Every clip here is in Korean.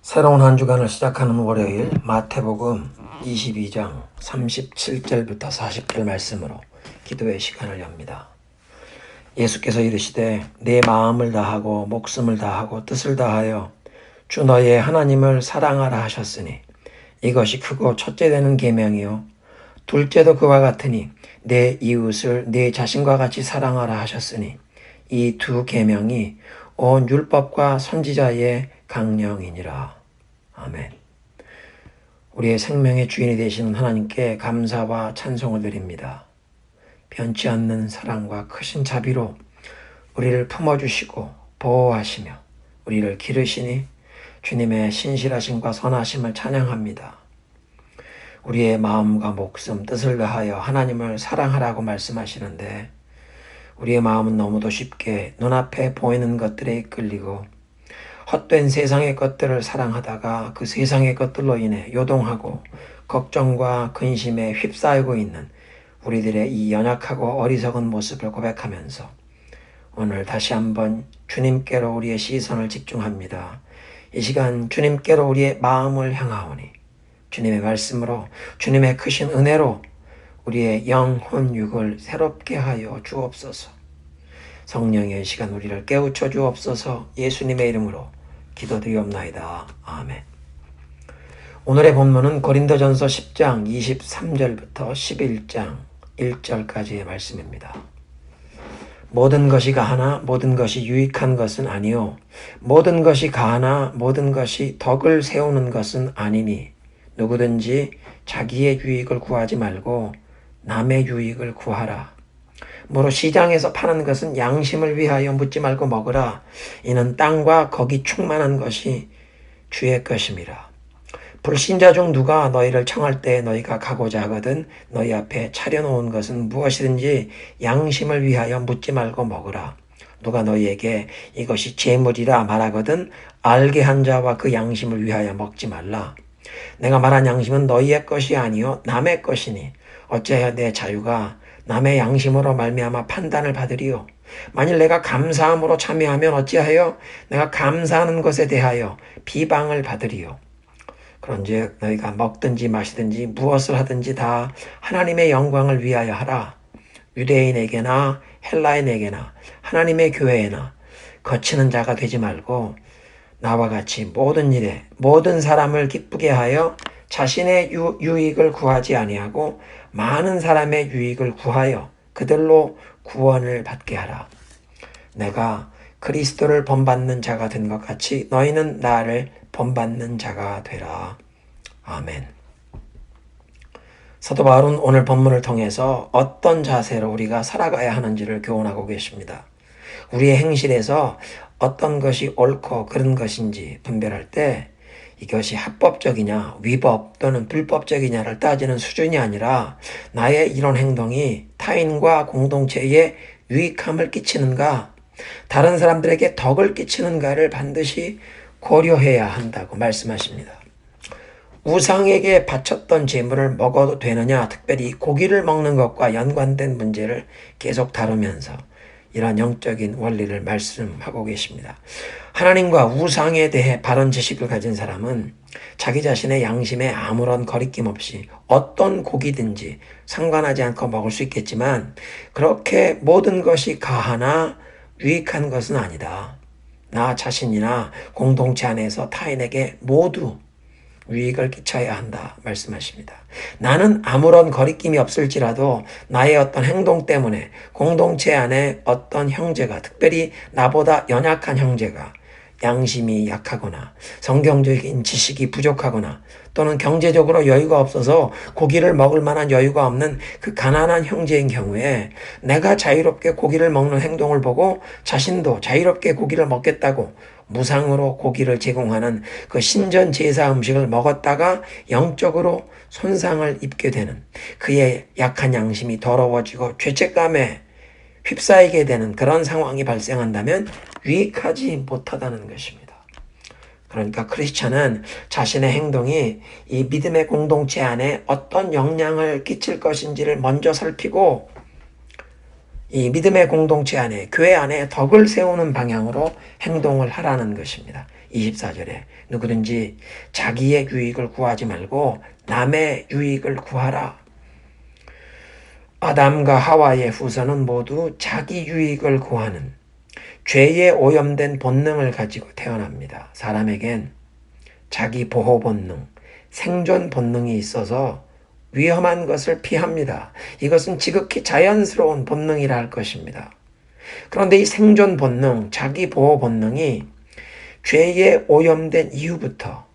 새로운 한 주간을 시작하는 월요일 마태복음 22장 37절부터 40절 말씀으로 기도의 시간을 엽니다. 예수께서 이르시되 내 마음을 다하고 목숨을 다하고 뜻을 다하여 주 너의 하나님을 사랑하라 하셨으니 이것이 크고 첫째 되는 계명이요 둘째도 그와 같으니 내 이웃을 내 자신과 같이 사랑하라 하셨으니 이 두 계명이 온 율법과 선지자의 강령이니라. 아멘. 우리의 생명의 주인이 되시는 하나님께 감사와 찬송을 드립니다. 변치 않는 사랑과 크신 자비로 우리를 품어주시고 보호하시며 우리를 기르시니 주님의 신실하심과 선하심을 찬양합니다. 우리의 마음과 목숨, 뜻을 다하여 하나님을 사랑하라고 말씀하시는데 우리의 마음은 너무도 쉽게 눈앞에 보이는 것들에 이끌리고 헛된 세상의 것들을 사랑하다가 그 세상의 것들로 인해 요동하고 걱정과 근심에 휩싸이고 있는 우리들의 이 연약하고 어리석은 모습을 고백하면서 오늘 다시 한번 주님께로 우리의 시선을 집중합니다. 이 시간 주님께로 우리의 마음을 향하오니 주님의 말씀으로 주님의 크신 은혜로 우리의 영혼 육을 새롭게 하여 주옵소서. 성령의 시간 우리를 깨우쳐 주옵소서. 예수님의 이름으로 기도드리옵나이다. 아멘. 오늘의 본문은 고린도전서 10장 23절부터 11장 1절까지의 말씀입니다. 모든 것이 가하나 모든 것이 유익한 것은 아니요 모든 것이 가하나 모든 것이 덕을 세우는 것은 아니니 누구든지 자기의 유익을 구하지 말고 남의 유익을 구하라. 무릇 시장에서 파는 것은 양심을 위하여 묻지 말고 먹으라. 이는 땅과 거기 충만한 것이 주의 것임이라. 불신자 중 누가 너희를 청할 때 너희가 가고자 하거든 너희 앞에 차려놓은 것은 무엇이든지 양심을 위하여 묻지 말고 먹으라. 누가 너희에게 이것이 재물이라 말하거든 알게 한 자와 그 양심을 위하여 먹지 말라. 내가 말한 양심은 너희의 것이 아니요 남의 것이니 어찌하여 내 자유가 남의 양심으로 말미암아 판단을 받으리요. 만일 내가 감사함으로 참여하면 어찌하여 내가 감사하는 것에 대하여 비방을 받으리요. 그런즉 너희가 먹든지 마시든지 무엇을 하든지 다 하나님의 영광을 위하여 하라. 유대인에게나 헬라인에게나 하나님의 교회에나 거치는 자가 되지 말고 나와 같이 모든 일에 모든 사람을 기쁘게 하여 자신의 유익을 구하지 아니하고 많은 사람의 유익을 구하여 그들로 구원을 받게 하라. 내가 그리스도를 본받는 자가 된 것 같이 너희는 나를 본받는 자가 되라. 아멘. 사도 바울은 오늘 본문을 통해서 어떤 자세로 우리가 살아가야 하는지를 교훈하고 계십니다. 우리의 행실에서 어떤 것이 옳고 그른 것인지 분별할 때 이것이 합법적이냐 위법 또는 불법적이냐를 따지는 수준이 아니라 나의 이런 행동이 타인과 공동체에 유익함을 끼치는가 다른 사람들에게 덕을 끼치는가를 반드시 고려해야 한다고 말씀하십니다. 우상에게 바쳤던 제물을 먹어도 되느냐 특별히 고기를 먹는 것과 연관된 문제를 계속 다루면서 이러한 영적인 원리를 말씀하고 계십니다. 하나님과 우상에 대해 바른 지식을 가진 사람은 자기 자신의 양심에 아무런 거리낌 없이 어떤 고기든지 상관하지 않고 먹을 수 있겠지만 그렇게 모든 것이 가하나 유익한 것은 아니다. 나 자신이나 공동체 안에서 타인에게 모두 유익을 끼쳐야 한다 말씀하십니다. 나는 아무런 거리낌이 없을지라도 나의 어떤 행동 때문에 공동체 안에 어떤 형제가 특별히 나보다 연약한 형제가 양심이 약하거나 성경적인 지식이 부족하거나 또는 경제적으로 여유가 없어서 고기를 먹을 만한 여유가 없는 그 가난한 형제인 경우에 내가 자유롭게 고기를 먹는 행동을 보고 자신도 자유롭게 고기를 먹겠다고 무상으로 고기를 제공하는 그 신전 제사 음식을 먹었다가 영적으로 손상을 입게 되는 그의 약한 양심이 더러워지고 죄책감에 휩싸이게 되는 그런 상황이 발생한다면 유익하지 못하다는 것입니다. 그러니까 크리스찬은 자신의 행동이 이 믿음의 공동체 안에 어떤 영향을 끼칠 것인지를 먼저 살피고 이 믿음의 공동체 안에 교회 안에 덕을 세우는 방향으로 행동을 하라는 것입니다. 24절에 누구든지 자기의 유익을 구하지 말고 남의 유익을 구하라. 아담과 하와의 후손은 모두 자기 유익을 구하는 죄에 오염된 본능을 가지고 태어납니다. 사람에겐 자기 보호 본능, 생존 본능이 있어서 위험한 것을 피합니다. 이것은 지극히 자연스러운 본능이라 할 것입니다. 그런데 이 생존 본능, 자기 보호 본능이 죄에 오염된 이후부터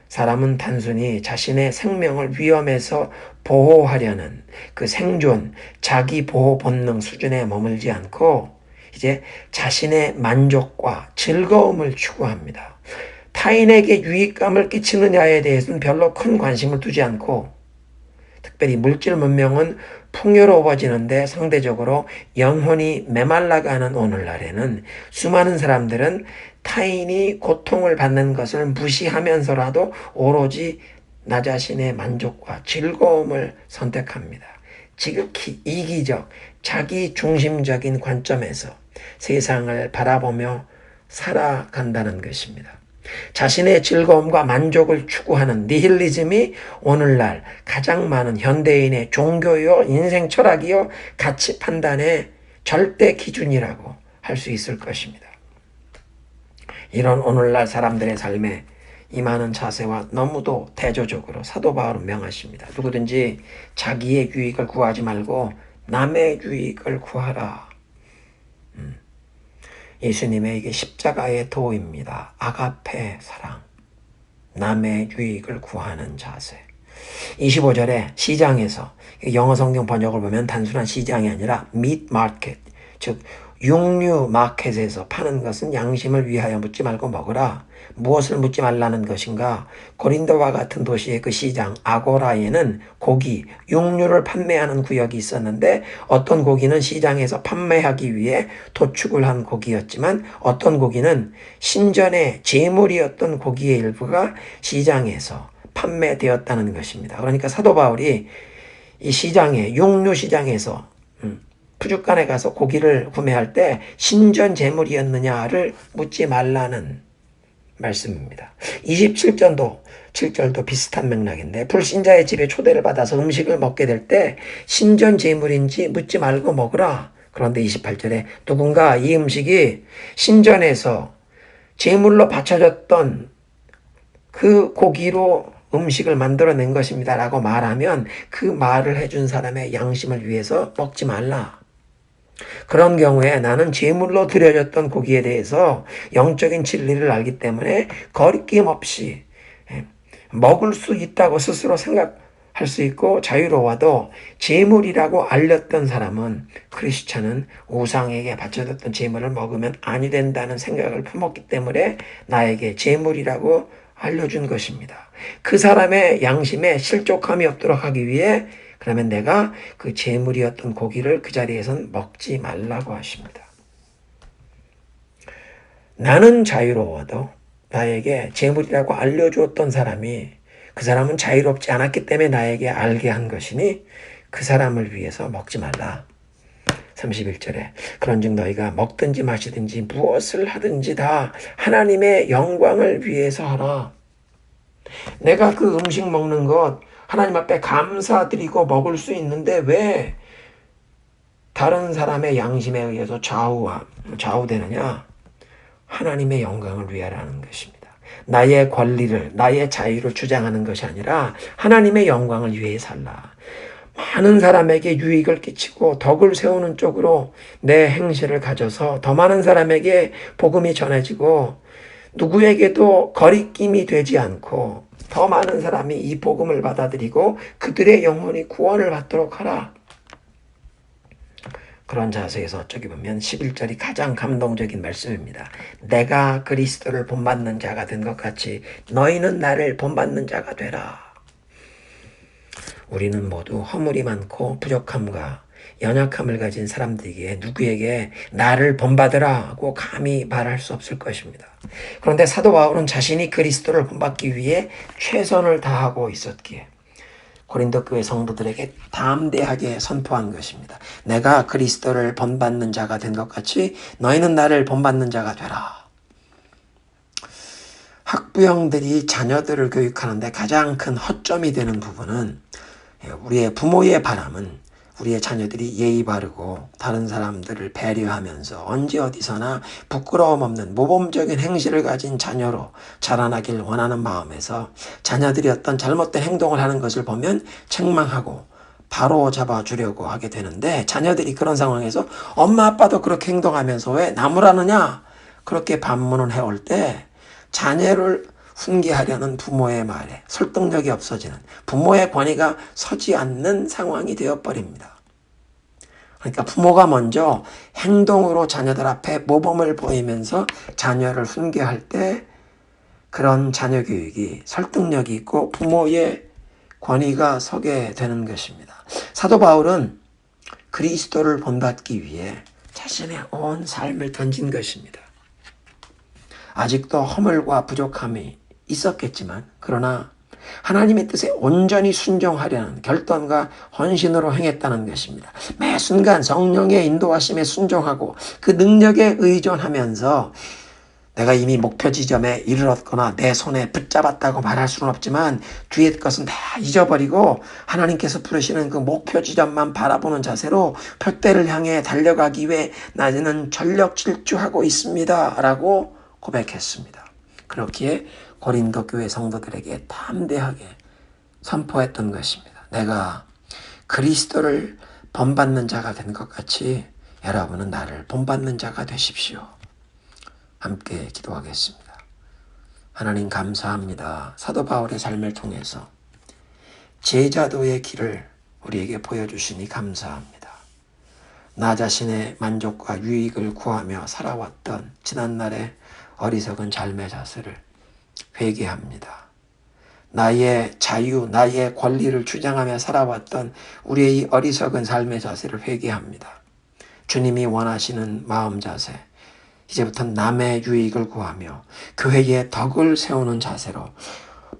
사람은 단순히 자신의 생명을 위험에서 보호하려는 그 생존, 자기 보호 본능 수준에 머물지 않고 이제 자신의 만족과 즐거움을 추구합니다. 타인에게 유익감을 끼치느냐에 대해서는 별로 큰 관심을 두지 않고 특별히 물질 문명은 풍요로워지는데 상대적으로 영혼이 메말라가는 오늘날에는 수많은 사람들은 타인이 고통을 받는 것을 무시하면서라도 오로지 나 자신의 만족과 즐거움을 선택합니다. 지극히 이기적, 자기 중심적인 관점에서 세상을 바라보며 살아간다는 것입니다. 자신의 즐거움과 만족을 추구하는 니힐리즘이 오늘날 가장 많은 현대인의 종교요, 인생 철학이요, 가치 판단의 절대 기준이라고 할 수 있을 것입니다. 이런 오늘날 사람들의 삶에 임하는 자세와 너무도 대조적으로 사도 바울은 명하십니다. 누구든지 자기의 유익을 구하지 말고 남의 유익을 구하라. 예수님의 이게 십자가의 도입니다. 아가페 사랑, 남의 유익을 구하는 자세. 25절에 시장에서, 영어 성경 번역을 보면 단순한 시장이 아니라 meat market, 즉 육류 마켓에서 파는 것은 양심을 위하여 묻지 말고 먹으라. 무엇을 묻지 말라는 것인가? 고린도와 같은 도시의 그 시장 아고라에는 고기, 육류를 판매하는 구역이 있었는데 어떤 고기는 시장에서 판매하기 위해 도축을 한 고기였지만 어떤 고기는 신전의 제물이었던 고기의 일부가 시장에서 판매되었다는 것입니다. 그러니까 사도 바울이 이 시장에, 육류 시장에서 푸주간에 가서 고기를 구매할 때 신전 제물이었느냐를 묻지 말라는 말씀입니다. 7절도 비슷한 맥락인데 불신자의 집에 초대를 받아서 음식을 먹게 될 때 신전 제물인지 묻지 말고 먹으라. 그런데 28절에 누군가 이 음식이 신전에서 제물로 바쳐졌던 그 고기로 음식을 만들어낸 것입니다 라고 말하면 그 말을 해준 사람의 양심을 위해서 먹지 말라. 그런 경우에 나는 제물로 드려졌던 고기에 대해서 영적인 진리를 알기 때문에 거리낌 없이 먹을 수 있다고 스스로 생각할 수 있고 자유로워도 제물이라고 알렸던 사람은 크리스찬은 우상에게 바쳐졌던 제물을 먹으면 아니 된다는 생각을 품었기 때문에 나에게 제물이라고 알려준 것입니다. 그 사람의 양심에 실족함이 없도록 하기 위해 그러면 내가 그 제물이었던 고기를 그 자리에선 먹지 말라고 하십니다. 나는 자유로워도 나에게 제물이라고 알려주었던 사람이 그 사람은 자유롭지 않았기 때문에 나에게 알게 한 것이니 그 사람을 위해서 먹지 말라. 31절에 그런즉 너희가 먹든지 마시든지 무엇을 하든지 다 하나님의 영광을 위해서 하라. 내가 그 음식 먹는 것 하나님 앞에 감사드리고 먹을 수 있는데 왜 다른 사람의 양심에 의해서 좌우되느냐? 하나님의 영광을 위하라는 것입니다. 나의 권리를, 나의 자유를 주장하는 것이 아니라 하나님의 영광을 위해 살라. 많은 사람에게 유익을 끼치고 덕을 세우는 쪽으로 내 행실을 가져서 더 많은 사람에게 복음이 전해지고 누구에게도 거리낌이 되지 않고 더 많은 사람이 이 복음을 받아들이고 그들의 영혼이 구원을 받도록 하라. 그런 자세에서 어쩌게 보면 11절이 가장 감동적인 말씀입니다. 내가 그리스도를 본받는 자가 된 것 같이 너희는 나를 본받는 자가 되라. 우리는 모두 허물이 많고 부족함과 연약함을 가진 사람들이기에 누구에게 나를 본받으라고 감히 말할 수 없을 것입니다. 그런데 사도 바울은 자신이 그리스도를 본받기 위해 최선을 다하고 있었기에 고린도 교회 성도들에게 담대하게 선포한 것입니다. 내가 그리스도를 본받는 자가 된 것 같이 너희는 나를 본받는 자가 되라. 학부형들이 자녀들을 교육하는데 가장 큰 허점이 되는 부분은 우리의 부모의 바람은 우리의 자녀들이 예의 바르고 다른 사람들을 배려하면서 언제 어디서나 부끄러움 없는 모범적인 행실을 가진 자녀로 자라나길 원하는 마음에서 자녀들이 어떤 잘못된 행동을 하는 것을 보면 책망하고 바로 잡아주려고 하게 되는데, 자녀들이 그런 상황에서 엄마 아빠도 그렇게 행동하면서 왜 나무라느냐 그렇게 반문을 해올 때 자녀를 훈계하려는 부모의 말에 설득력이 없어지는, 부모의 권위가 서지 않는 상황이 되어버립니다. 그러니까 부모가 먼저 행동으로 자녀들 앞에 모범을 보이면서 자녀를 훈계할 때 그런 자녀 교육이 설득력이 있고 부모의 권위가 서게 되는 것입니다. 사도 바울은 그리스도를 본받기 위해 자신의 온 삶을 던진 것입니다. 아직도 허물과 부족함이 있었겠지만, 그러나 하나님의 뜻에 온전히 순종하려는 결단과 헌신으로 행했다는 것입니다. 매 순간 성령의 인도하심에 순종하고 그 능력에 의존하면서, 내가 이미 목표 지점에 이르렀거나 내 손에 붙잡았다고 말할 수는 없지만 뒤에 것은 다 잊어버리고 하나님께서 부르시는 그 목표 지점만 바라보는 자세로 표대를 향해 달려가기 위해 나는 전력 질주하고 있습니다 라고 고백했습니다. 그렇기에 고린도 교회 성도들에게 담대하게 선포했던 것입니다. 내가 그리스도를 본받는 자가 된 것 같이 여러분은 나를 본받는 자가 되십시오. 함께 기도하겠습니다. 하나님 감사합니다. 사도 바울의 삶을 통해서 제자도의 길을 우리에게 보여주시니 감사합니다. 나 자신의 만족과 유익을 구하며 살아왔던 지난날의 어리석은 삶의 자세를 회개합니다. 나의 자유, 나의 권리를 주장하며 살아왔던 우리의 이 어리석은 삶의 자세를 회개합니다. 주님이 원하시는 마음 자세, 이제부터 남의 유익을 구하며 교회의 덕을 세우는 자세로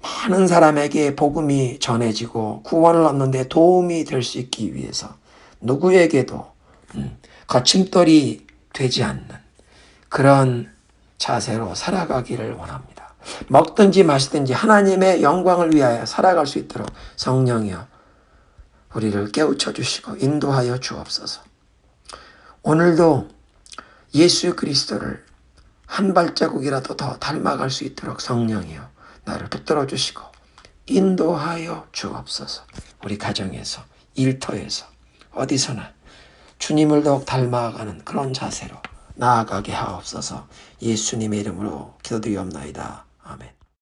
많은 사람에게 복음이 전해지고 구원을 얻는 데 도움이 될 수 있기 위해서 누구에게도 거침돌이 되지 않는 그런 자세로 살아가기를 원합니다. 먹든지 마시든지 하나님의 영광을 위하여 살아갈 수 있도록 성령이여 우리를 깨우쳐 주시고 인도하여 주옵소서. 오늘도 예수 그리스도를 한 발자국이라도 더 닮아갈 수 있도록 성령이여 나를 붙들어 주시고 인도하여 주옵소서. 우리 가정에서, 일터에서, 어디서나 주님을 더욱 닮아가는 그런 자세로 나아가게 하옵소서. 예수님의 이름으로 기도드리옵나이다. 아멘.